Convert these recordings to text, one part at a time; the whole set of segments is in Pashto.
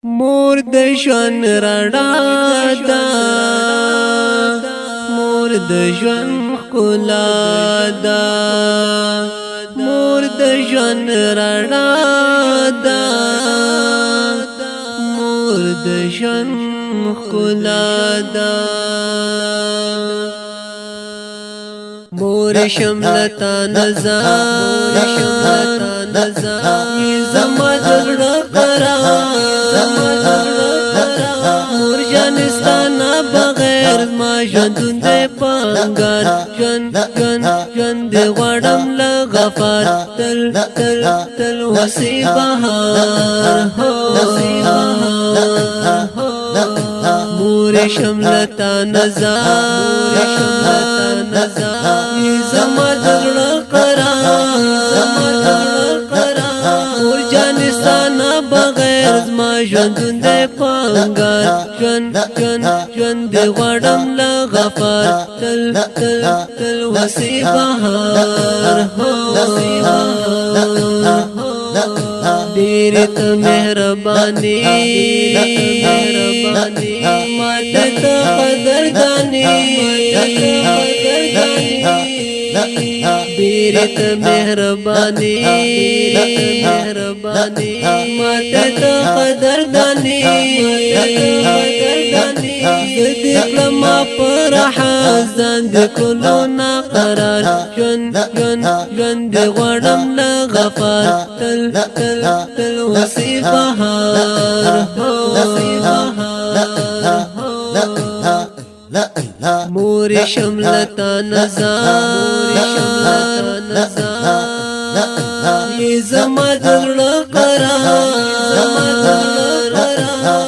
مور د ژوند رڼا ده، مور د ژوند ښکلا ده، مور د ژوند رڼا ده، مور د ژوند ښکلا ده. مور شملتا نظر زما زړه قرار، مور جانستانه بغیر ما ژوندون دی پنګار، ژوند دی غواړم له غفار تل تل تل وسی بهار. مور شملتا نظر زما زړه قرار، مور جانستانه بغیر زما ژوندون دی پنګار، ژوند دی غواړم له غفار تل تل تل وسی بهار. ډېر ته مهرباني ماته ته قدرداني، ډېر ته مهرباني ماته ته قدرداني، دې کلم پر حزن د کلو نا قرار، ژوند غواړم له غفار تل تل تل وسی بهار. مور شملتا نظر زما زړه قرار،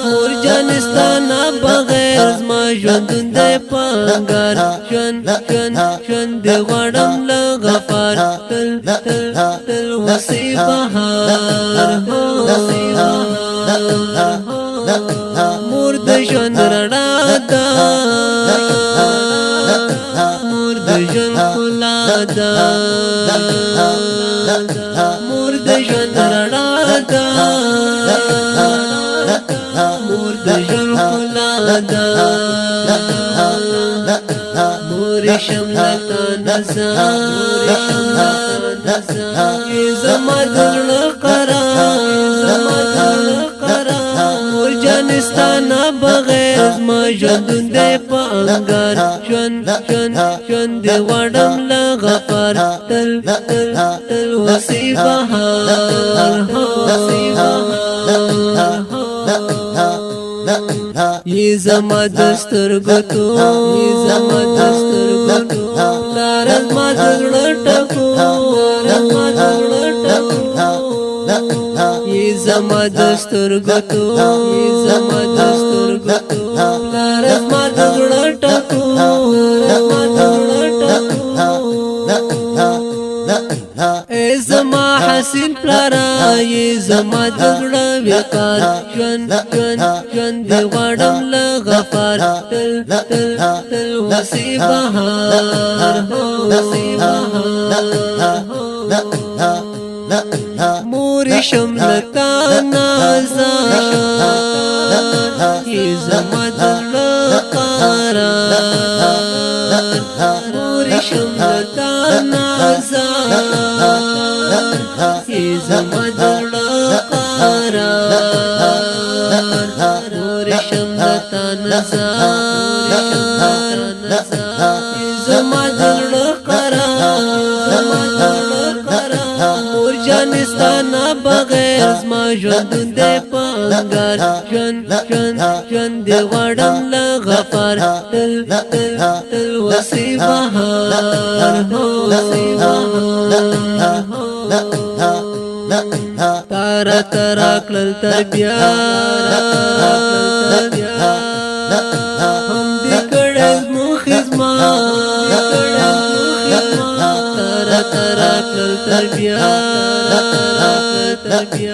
مور جانستانه بغیر زما ژوندون دی پنګار، ژوند دی غواړم له غفار تل تل تل وسی بهار. مور د ژوند رڼا ده، مور د ژوند ښکلا ده، مور د ژوند رڼا ده، مور د ژوند ښکلا ده. مور شملتا نظر زما زړه قرار، مور جانستانه بغیر زما ژوندون دی پنګار، ژوند دی غواړم له غفار تل تل تل وسی بهار. ای زما دسترګو تو لار زما زړه ټکو، ای زما دسترګو تو لار زما زړه ټکو، ای زما حسین پلارا ای زما زړه وقار، ژوند دی غواړم له غفار تل تل تل وسی بهار. مور شملتا نظر ای زما زړه قرار، مور شملتا نظر ای زما زړه قرار، مور شملتا نظر زما زړه قرار، مور جانستانه بغیر زما ژوندون دی پنګار، ژوند دی غواړم له غفار تل تل تل وسی بهار. تارا ترا کړل تربیات هم دې کړل مو خدمت، تارا ترا کړل تربیات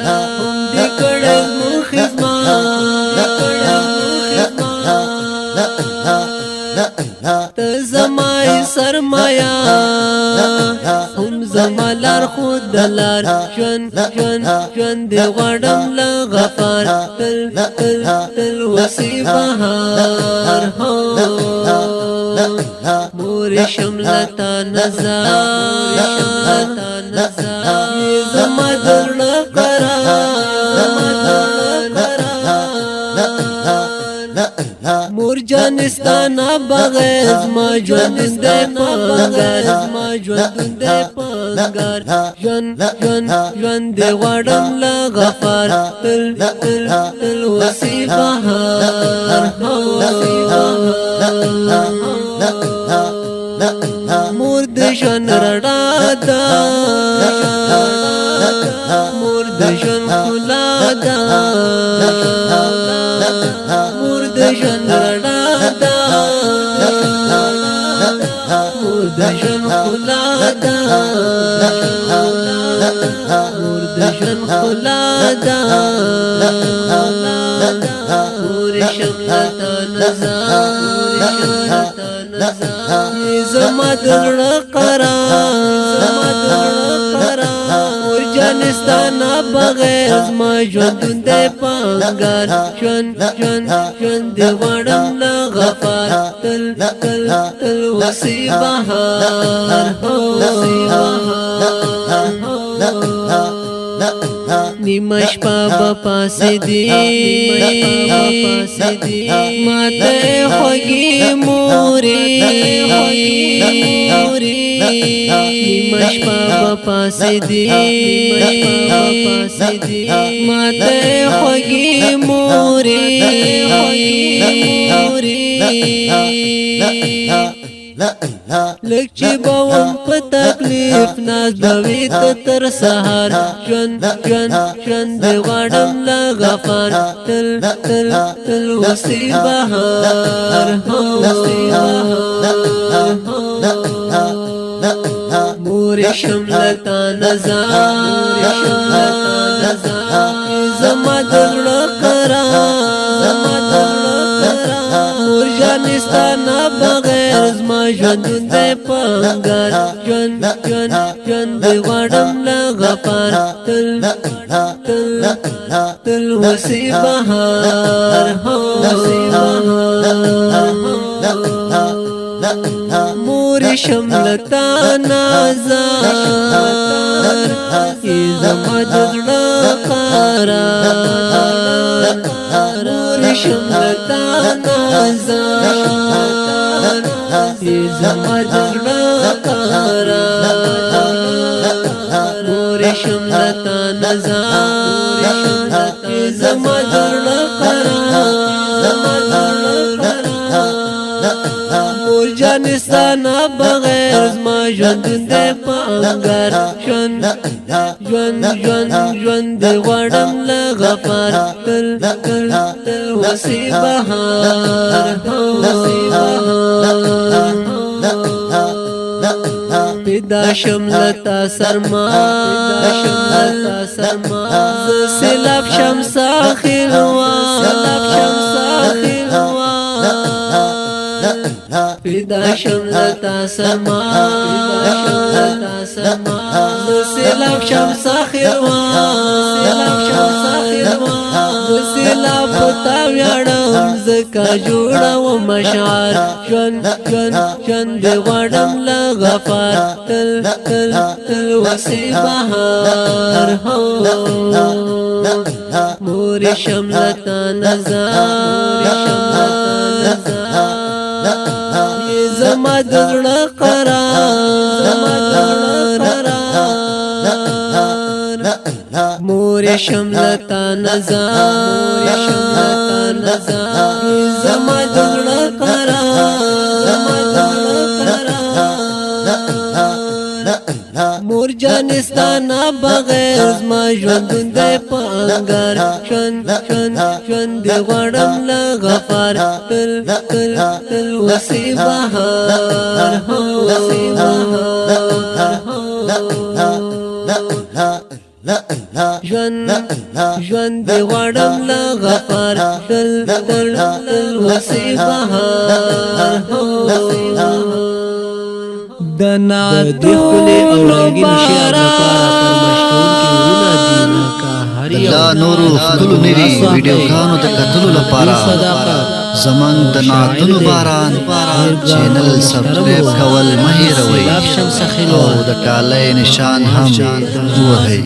هم دې کړل مو خدمت، ته زما سرمایا هم زما زمالار خود دلار ژوند دی غواړم له غفار تل وسی بهار مور شملتا نزار زما درنه مور جانستانا بغیر زما ژوند دې پنګار زما ژوند دې پنګار ژوند دې غواړم له غفار تل وسی بهار مور د ژوند رڼا ده مور د ژوند ښکلا ده مور د ژوند رڼا ده مور د ژوند ښکلا ده مور د ژوند ښکلا ده مور شملتا نزار زما دلړه قرار مور جانستانا بغیر زما ژوند دې پنګار ژوند دې غواړم له غفار تل وسی بهار نیمه شپه به پاسې دی ماته خوږې مورې نیمه شپه به پاسې دی ماته خوږې مورې لک چې بوم په تکلیف ناز بوي ته تر سهار ژوند دې غواړم له غفار تل وسی بهار مور شملتا نزار زما دلړه مور جانستانا بغیر زما ژوند دې پنګار ژوند دې غواړم له غفار تل وسی بهار مور شملتا نازار زما دلړه قرار مور شملتا نازار زما دلړه قرار مور شملتا نازار زما دلړه مور جانستانا بغیر زما ژوند دې پنګار ژوند دې غواړم له غفار تل وسی بهار پیدا شملتا سرمان سلاب شمس پیدا شملتا سرمان سلاب شمس سلاب پتا ویاړم زکا جوړم مشعر ژوند دې غواړم له غفار تل وسی بهار مور شملتا نزار زما دلړه قرار مور شملتا نزار زما دلړه قرار مور جانستانا بغیر زما ژوند دې پنګار ژوند دې غواړم له غفار تل وسی بهار ژوند دې غواړم له غفار تل وسی بهار د ناتونو دا نورو خپلو نری ویډیوګانو د کتلو لپاره زمونږ د ناتونو باران چینل سبسکرایب کول مه هېروئ او د ټالۍ نشان هم ووهئ.